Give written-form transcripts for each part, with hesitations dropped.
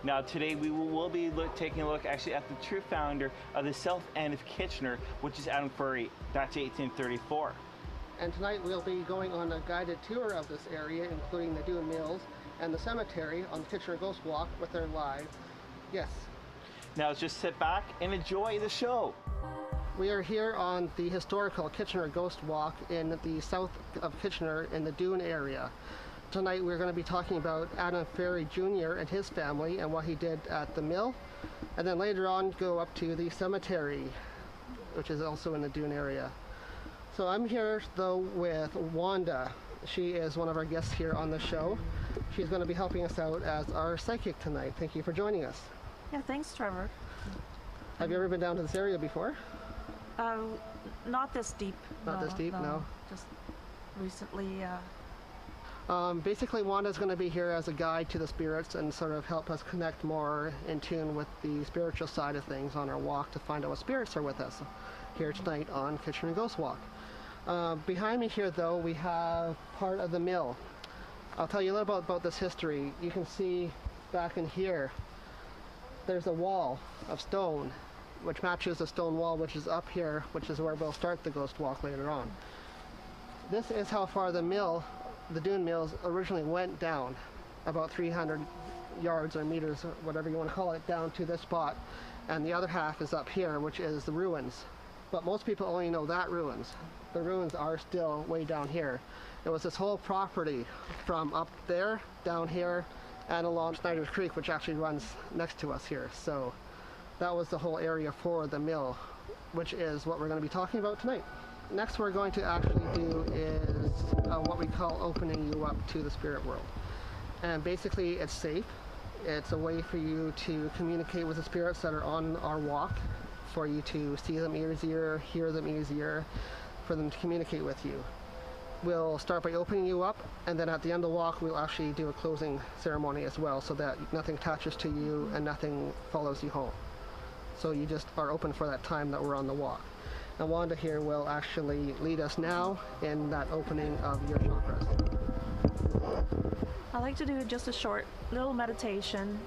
Now today we will be taking a look actually at the true founder of the south end of Kitchener, which is Adam Ferrie, back to 1834. And tonight we'll be going on a guided tour of this area, including the Doon Mills and the cemetery on the Kitchener Ghost Walk with our live guests. Now just sit back and enjoy the show. We are here on the historical Kitchener Ghost Walk in the south of Kitchener in the Doon area. Tonight we're going to be talking about Adam Ferrie JR and his family and what he did at the mill. And then later on go up to the cemetery, which is also in the Doon area. So I'm here though with Wanda. She is one of our guests here on the show. She's going to be helping us out as our psychic tonight. Thank you for joining us. Yeah, thanks, Trevor. Have you ever been down to this area before? Not this deep. Not this deep, no. Just recently. Basically, Wanda's going to be here as a guide to the spirits and sort of help us connect more in tune with the spiritual side of things on our walk to find out what spirits are with us here tonight on Kitchener Ghost Walk. Behind me here, though, we have part of the mill. I'll tell you a little about this history. You can see back in here, there's a wall of stone, which matches the stone wall which is up here, which is where we'll start the ghost walk later on. This is how far the mill, the Doon Mills, originally went down, about 300 yards or meters, or whatever you want to call it, down to this spot. And the other half is up here, which is the ruins. But most people only know that ruins. The ruins are still way down here. It was this whole property from up there, down here, and along Snyder's Creek, which actually runs next to us here. So that was the whole area for the mill, which is what we're going to be talking about tonight. Next we're going to actually do is what we call opening you up to the spirit world. And basically it's safe. It's a way for you to communicate with the spirits that are on our walk, for you to see them easier, hear them easier, for them to communicate with you. We'll start by opening you up, and then at the end of the walk we'll actually do a closing ceremony as well, so that nothing attaches to you and nothing follows you home. So you just are open for that time that we're on the walk. And Wanda here will actually lead us now in that opening of your chakras. I like to do just a short little meditation.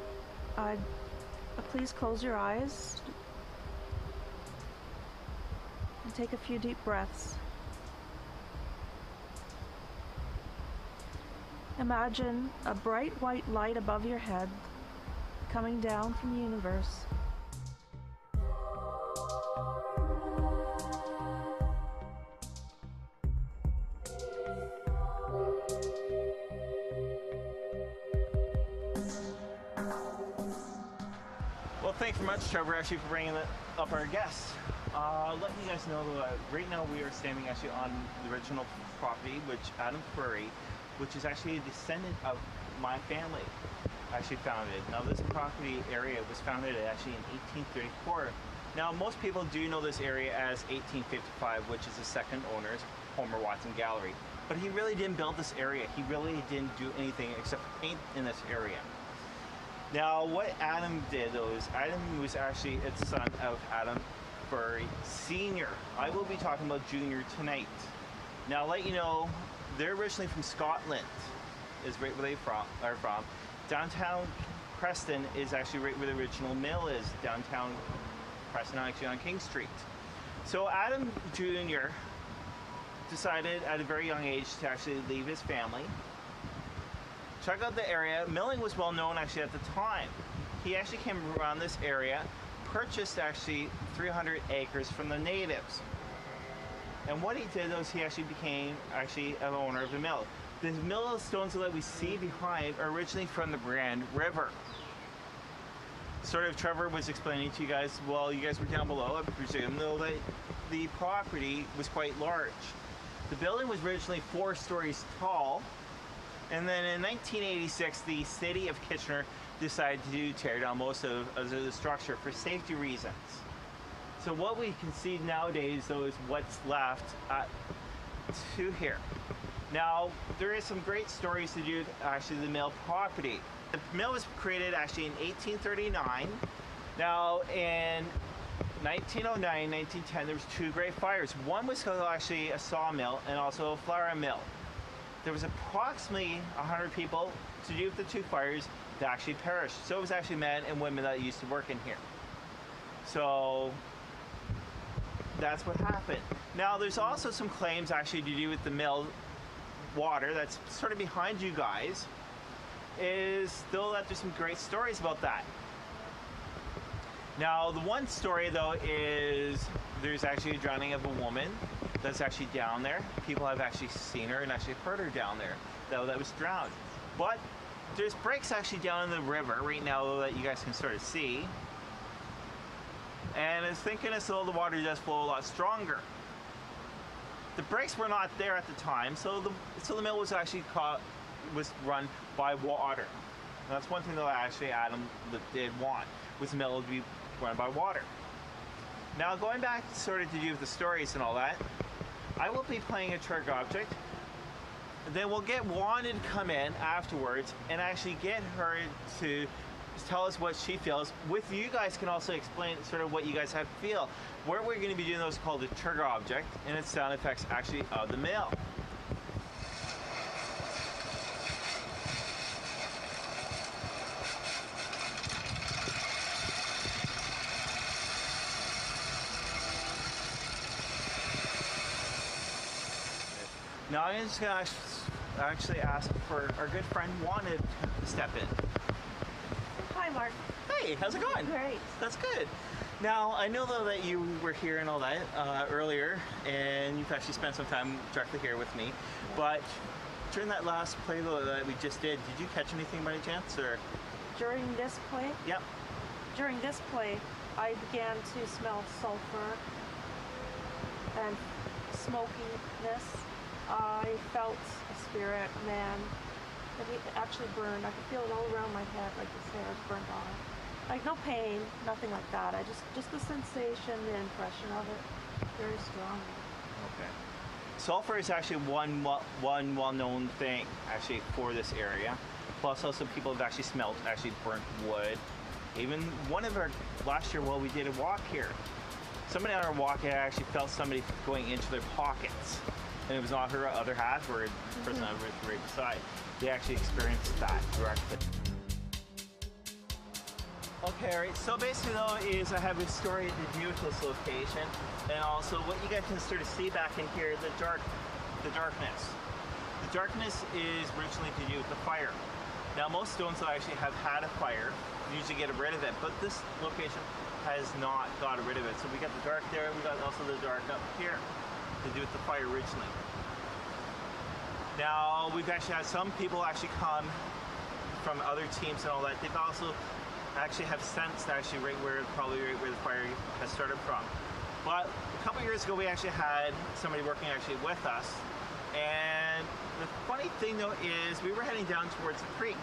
Please close your eyes and take a few deep breaths. Imagine a bright white light above your head coming down from the universe. Well, thanks very much, Trevor, actually for bringing up our guests. Let you guys know that right now we are standing actually on the original property, which Adam Ferrie, which is actually a descendant of my family, actually founded. Now this property area was founded actually in 1834. Now most people do know this area as 1855, which is the second owner's Homer Watson Gallery. But he really didn't build this area. He really didn't do anything except paint in this area. Now what Adam did though is Adam was actually a son of Adam Ferrie Sr. I will be talking about Jr. tonight. Now I'll let you know, they're originally from Scotland, is right where they are from. Downtown Preston is actually right where the original mill is, downtown Preston, actually on King Street. So Adam Jr. decided at a very young age to actually leave his family, check out the area. Milling was well known actually at the time. He actually came around this area, purchased actually 300 acres from the natives. And what he did was he actually became actually an owner of the mill. The millstones that we see behind are originally from the Grand River. Sort of Trevor was explaining to you guys, well, you guys were down below, I presume, though that the property was quite large. The building was originally 4 stories tall, and then in 1986, the city of Kitchener decided to tear down most of the structure for safety reasons. So what we can see nowadays, though, is what's left to here. Now, there is some great stories to do actually the mill property. The mill was created actually in 1839. Now, in 1909, 1910, there was 2 great fires. One was actually a sawmill and also a flour mill. there was approximately 100 people to do with the two fires that actually perished. So it was actually men and women that used to work in here. So that's what happened. Now there's also some claims actually to do with the mill water that's sort of behind you guys. Is still that there's some great stories about that. Now the one story though is there's actually a drowning of a woman that's actually down there. People have actually seen her and actually heard her down there though that was drowned. But there's breaks actually down in the river right now though, that you guys can sort of see. And it's thinking as though the water does flow a lot stronger. The breaks were not there at the time, so the mill was actually was run by water. And that's one thing that actually Adam did want, was the mill to be run by water. Now going back sort of to do with the stories and all that, I will be playing a trigger object. Then we'll get Wanda to come in afterwards and actually get her to tell us what she feels. With you guys can also explain sort of what you guys have to feel. What we're going to be doing is called a trigger object, and it's sound effects actually of the mill. Now I'm just going to actually ask for our good friend Wanda to step in. Hi, Mark. Hey, how's it going? Great. That's good. Now, I know though that you were here and all that earlier, and you've actually spent some time directly here with me, but during that last play though that we just did you catch anything by any chance, or? During this play? Yep. During this play, I began to smell sulfur and smokiness. I felt a spirit, man, and it actually burned. I could feel it all around my head, like the hair burned on. Like no pain, nothing like that. I just the sensation, the impression of it, very strong. Okay. Sulfur is actually one well-known thing actually for this area. Plus, also people have actually smelled actually burnt wood. Even one of our last year while we did a walk here, somebody on our walk had actually felt somebody going into their pockets, and it was not her other half or the person right beside. They actually experienced that directly. Okay, all right, so basically though is I have a story to do with this location, and also what you guys can sort of see back in here, the darkness. The darkness is originally to do with the fire. Now most stones will actually have had a fire, usually get rid of it, but this location has not got rid of it. So we got the dark there, we got also the dark up here to do with the fire originally. Now we've actually had some people actually come from other teams and all that. They've also actually have sensed actually probably right where the fire has started from. But a couple years ago we actually had somebody working actually with us, and the funny thing though is we were heading down towards the creek.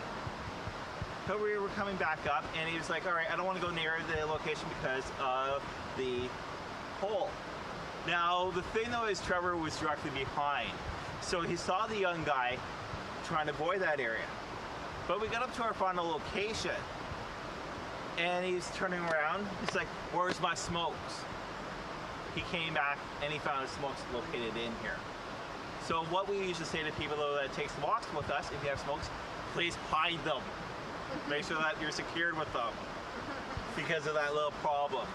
So we were coming back up and he was like, all right, I don't want to go near the location because of the hole. Now the thing though is Trevor was directly behind. So he saw the young guy trying to avoid that area. But we got up to our final location and he's turning around. He's like, where's my smokes? He came back and he found his smokes located in here. So what we usually say to people though that takes walks with us, if you have smokes, please hide them. Make sure that you're secured with them because of that little problem.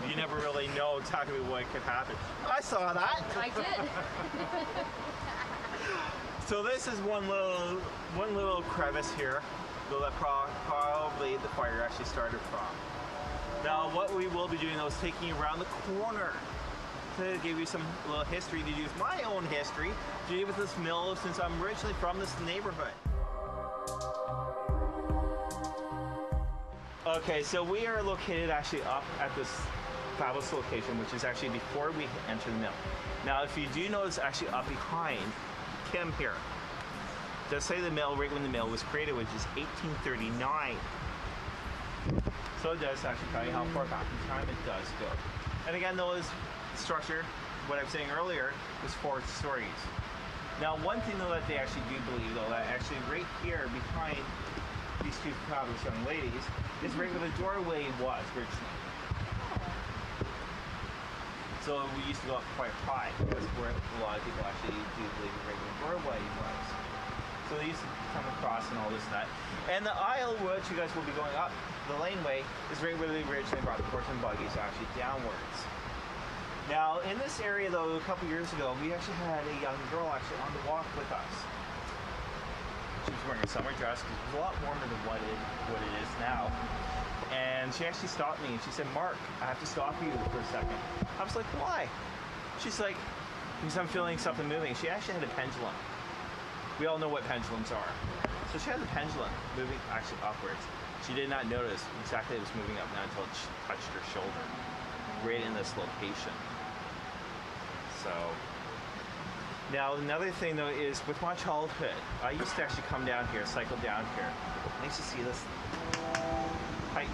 You never really know exactly what could happen. I saw that. I did. So this is one little crevice here, though that probably the fire actually started from. Now what we will be doing though is taking you around the corner to give you some little history to use my own history to do with this mill since I'm originally from this neighborhood. Okay, so we are located actually up at this fabulous location, which is actually before we enter the mill. Now, if you do notice, actually up behind Tim here, it does say the mill right when the mill was created, which is 1839. So it does actually tell you how far back in time it does go. And again, though, this structure, what I was saying earlier, was 4 stories. Now, one thing though that they actually do believe, though, that actually right here behind these two fabulous young ladies is right where the doorway was originally. So we used to go up quite high. That's where a lot of people actually do believe right where the doorway was. So they used to come across and all this and that. And the aisle which you guys will be going up the laneway is right where they originally brought the horse and buggies, actually downwards. Now, in this area, though, a couple years ago, we actually had a young girl actually on the walk with us. She was wearing a summer dress because it was a lot warmer than what it is now. And she actually stopped me and she said, "Mark, I have to stop you for a second." I was like, "Why?" She's like, "Because I'm feeling something moving." She actually had a pendulum. We all know what pendulums are. So she had the pendulum moving actually upwards. She did not notice exactly it was moving up now until it touched her shoulder, right in this location. So, now another thing though is with my childhood, I used to actually come down here, cycle down here. I used to see this height.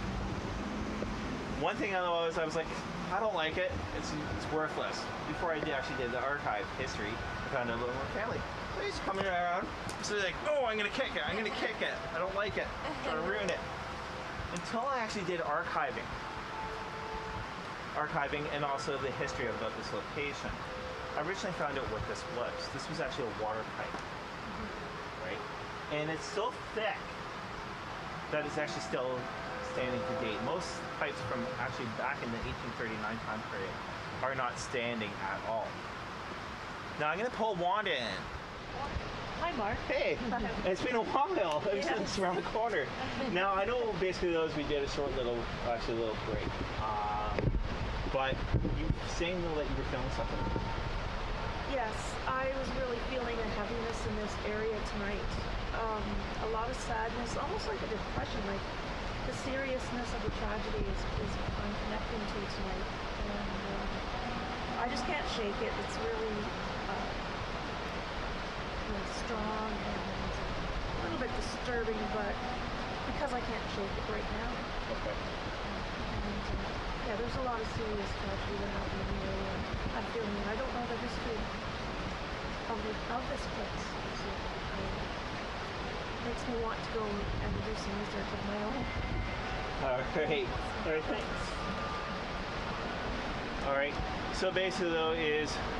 One thing I know is I was like, I don't like it. It's worthless. Before I actually did the archive history, I found out a little more family. They used to come around, so they're like, "Oh, I'm gonna kick it. I'm gonna kick it. I don't like it. I'm trying to ruin it." Until I actually did archiving and also the history about this location. I originally found out what this was. This was actually a water pipe, right? And it's so thick that it's actually still standing to date. Most pipes from actually back in the 1839 time period are not standing at all. Now I'm gonna pull Wanda in. Hi, Mark. Hey, it's been a while. It's around the corner. Now I know basically those we did a short little break. But you saying though that you were feeling something? Yes, I was really feeling a heaviness in this area tonight. A lot of sadness, almost like a depression, like the seriousness of the tragedy is I'm connecting to tonight. And I just can't shake it. It's really strong and a little bit disturbing, but because I can't shake it right now. Okay. Yeah, there's a lot of serious tragedy that happened in the area. I'm feeling it. I don't know the history of this place. So it makes me want to go and do some research of my own. All right, thanks. All right, so basically though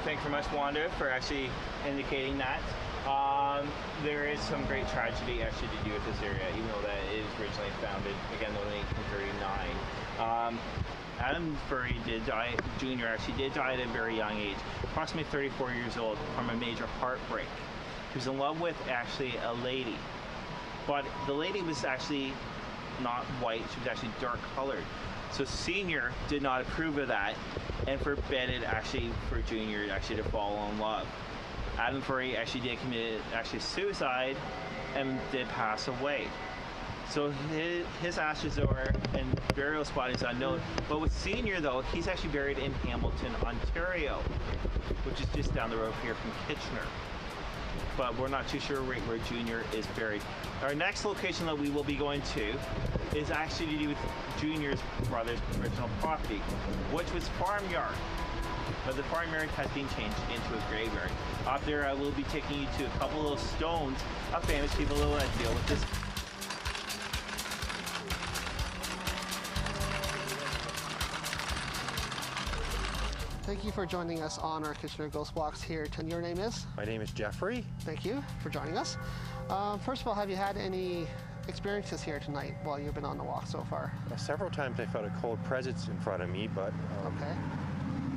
thank you very much, Wanda, for actually indicating that. There is some great tragedy actually to do with this area, even though that it was originally founded, again, in 1839. Adam Ferrie Jr. actually did die at a very young age, approximately 34 years old, from a major heartbreak. He was in love with actually a lady, but the lady was actually not white, she was actually dark colored. So Senior did not approve of that and forbade actually for Junior actually to fall in love. Adam Ferrie actually did commit suicide and did pass away. So his ashes are and burial spot is unknown. But with Senior though, he's actually buried in Hamilton, Ontario, which is just down the road here from Kitchener. But we're not too sure where Junior is buried. Our next location that we will be going to is actually to do with Junior's brother's original property, which was farmyard. But the farmyard has been changed into a graveyard. Up there I will be taking you to a couple of stones of famous people who will deal with this. Thank you for joining us on our Kitchener Ghost Walks here. And your name is? My name is Jeffrey. Thank you for joining us. First of all, have you had any experiences here tonight while you've been on the walk so far? Several times I felt a cold presence in front of me, but... Okay.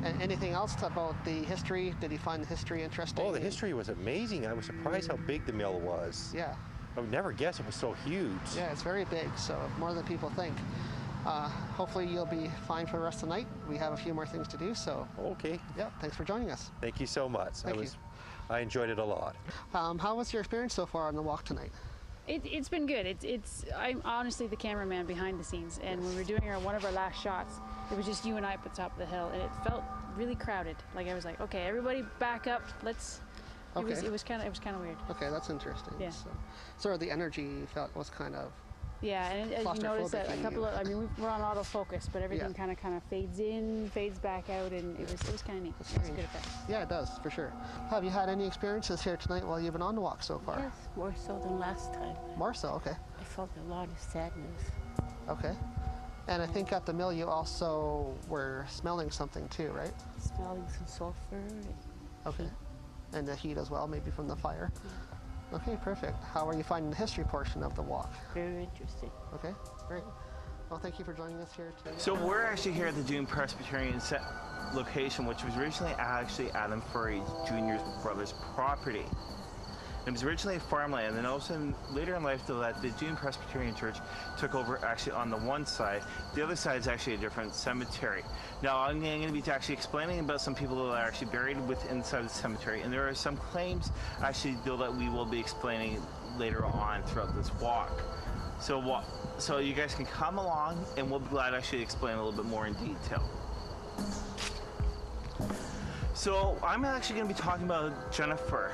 And anything else about the history? Did you find the history interesting? Oh, the history was amazing. I was surprised how big the mill was. Yeah. I would never guess it was so huge. Yeah, it's very big, so more than people think. Hopefully you'll be fine for the rest of the night. We have a few more things to do, so... Okay. Yeah, thanks for joining us. Thank you so much. Thank you. I enjoyed it a lot. How was your experience so far on the walk tonight? It's been good. I'm honestly the cameraman behind the scenes, and when we were doing one of our last shots, it was just you and I at the top of the hill, and it felt really crowded. Like I was like, okay, everybody back up. Let's. Okay. It was kind of weird. Okay, that's interesting. Yeah. So, sort of the energy you felt was kind of. Yeah, and as you notice that a couple of, I mean, we're on autofocus, but everything Yeah. kind of fades in, fades back out, and it was kind of neat. It was a good effect. Yeah, it does, for sure. Have you had any experiences here tonight while you've been on the walk so far? Yes, more so than last time. More so, okay. I felt a lot of sadness. Okay. And I think at the mill you also were smelling something too, right? Smelling some sulfur. And Okay. And the heat as well, maybe from the fire. Okay, perfect. How are you finding the history portion of the walk? Very interesting. Okay, great. Well, thank you for joining us here today. So we're actually here at the Doon Presbyterian location, which was originally actually Adam Ferrie Jr.'s brother's property. It was originally farmland, and also later in life, though, that the Doon Presbyterian Church took over actually on the one side. The other side is actually a different cemetery. Now, I'm going to be actually explaining about some people that are actually buried inside the cemetery, and there are some claims actually, though, that we will be explaining later on throughout this walk. So you guys can come along, and we'll be glad to actually explain a little bit more in detail. So I'm actually going to be talking about Jennifer.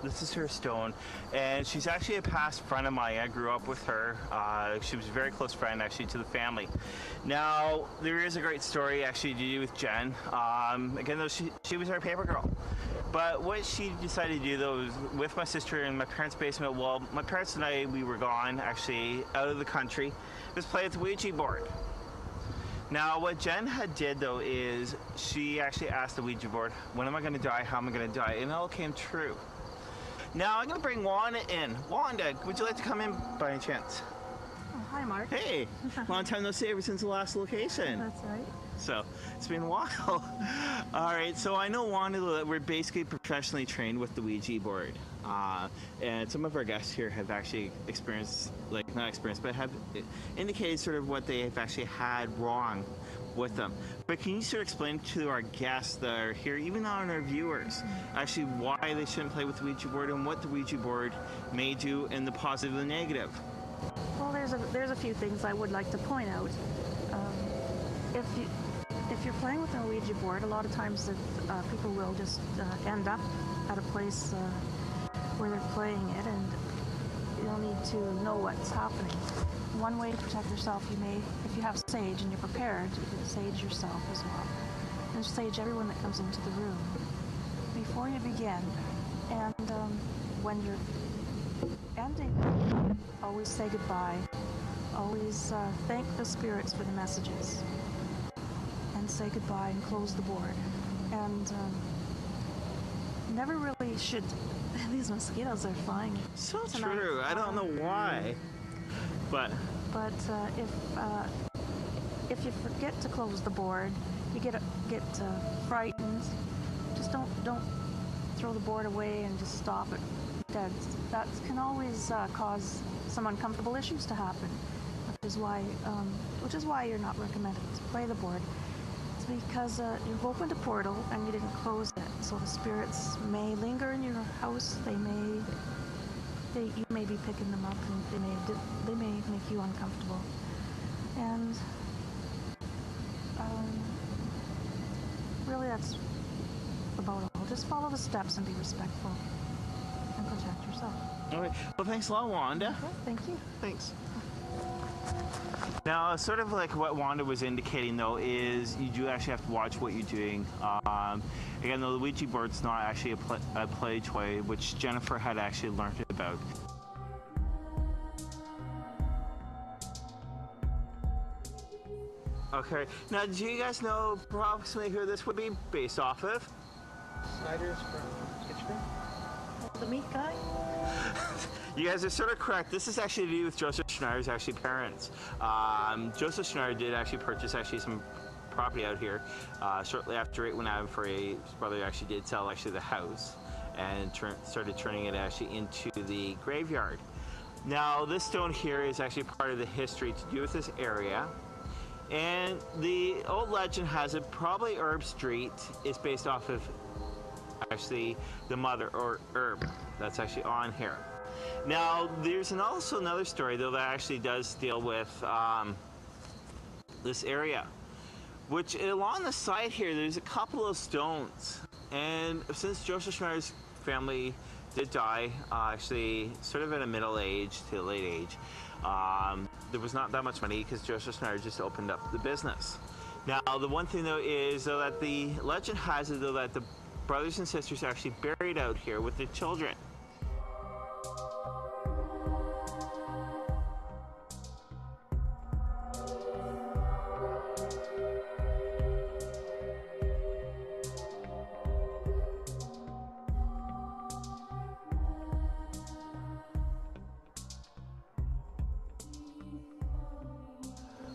This is her stone, and she's actually a past friend of mine. I grew up with her. She was a very close friend actually to the family. Now, there is a great story actually to do with Jen. Again, though, she was our paper girl. But what she decided to do, though, was with my sister in my parents' basement. Well, my parents and I, we were gone actually out of the country. Was play with the Ouija board. Now, what Jen had did, though, is she actually asked the Ouija board, when am I going to die, how am I going to die? And it all came true. Now, I'm going to bring Wanda in. Wanda, would you like to come in by any chance? Oh, hi, Mark. Hey, long time no see ever since the last location. That's right. So, it's been a while. All right, so I know, Wanda, that we're basically professionally trained with the Ouija board. And some of our guests here have actually experienced, like, not experienced, but have indicated sort of what they have actually had wrong with them. But can you sort of explain to our guests that are here, even on our viewers, actually why they shouldn't play with the Ouija board and what the Ouija board made you in the positive and the negative? Well, there's a few things I would like to point out. If you're playing with a Ouija board, a lot of times people will just end up at a place where they're playing it, and you'll need to know what's happening. One way to protect yourself, you may, if you have sage and you're prepared, you can sage yourself as well. And sage everyone that comes into the room before you begin. And when you're ending, always say goodbye. Always thank the spirits for the messages. And say goodbye and close the board. And never really should. These mosquitoes are flying. So tonight. true. I don't know why, but if you forget to close the board, you get frightened. Just don't throw the board away and just stop it dead. That can always cause some uncomfortable issues to happen, which is why you're not recommended to play the board. It's because you've opened a portal and you didn't close it, so the spirits may linger in your house. You may be picking them up, and they may make you uncomfortable. And really, that's about all. Just follow the steps and be respectful, and protect yourself. all right. Well, thanks a lot, Wanda. Okay, thank you. Thanks. Now, sort of like what Wanda was indicating, though, is you do actually have to watch what you're doing. Again, though, the Ouija board's not actually a play toy, which Jennifer had actually learned about. Okay. Now, do you guys know approximately who this would be based off of? Snyder's from Kitchener. The meat guy? You guys are sort of correct. This is actually to do with Joseph Schneider's actually parents. Joseph Schneider did actually purchase actually some property out here shortly after when Adam Ferrie's brother actually did sell actually the house and started turning it actually into the graveyard. Now, this stone here is actually part of the history to do with this area. And the old legend has it probably Herb Street is based off of actually the mother, or Herb, that's actually on here. Now, there's also another story, though, that actually does deal with this area, which along the side here, there's a couple of stones. And since Joseph Schneider's family did die, actually sort of at a middle age to a late age, there was not that much money because Joseph Schneider just opened up the business. Now, the one thing, though, is though that the legend has it, though, that the brothers and sisters are actually buried out here with their children.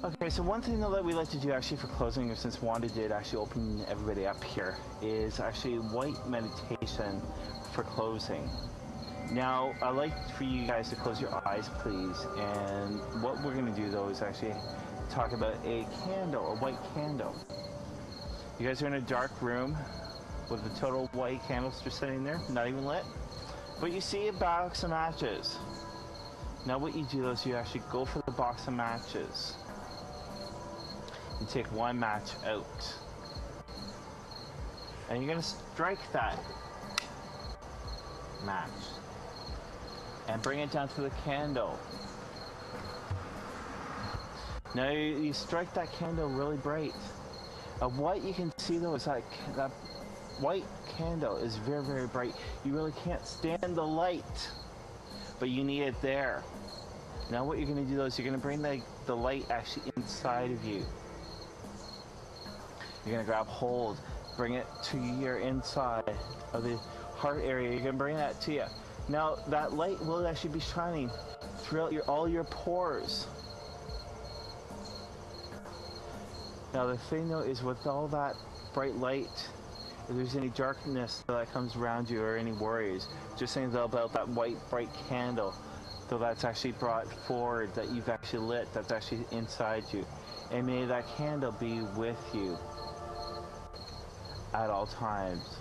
Okay, so one thing that we like to do actually for closing, since Wanda did actually open everybody up here, is actually white meditation for closing. Now, I'd like for you guys to close your eyes, please, and what we're going to do, though, is actually talk about a candle, a white candle. You guys are in a dark room with the total white candles just sitting there, not even lit, but you see a box of matches. Now what you do is you actually go for the box of matches. You take one match out, and you're going to strike that match and bring it down to the candle. Now you strike that candle really bright. What you can see though is that white candle is very, very bright. You really can't stand the light, but you need it there. Now what you're going to do though is you're going to bring the light actually inside of you. You're going to grab hold, bring it to your inside of the heart area. You're going to bring that to you. Now that light will actually be shining throughout all your pores. Now the thing though is, with all that bright light, if there's any darkness that comes around you or any worries, just think about that white bright candle, though that's actually brought forward, that you've actually lit, that's actually inside you. And may that candle be with you at all times.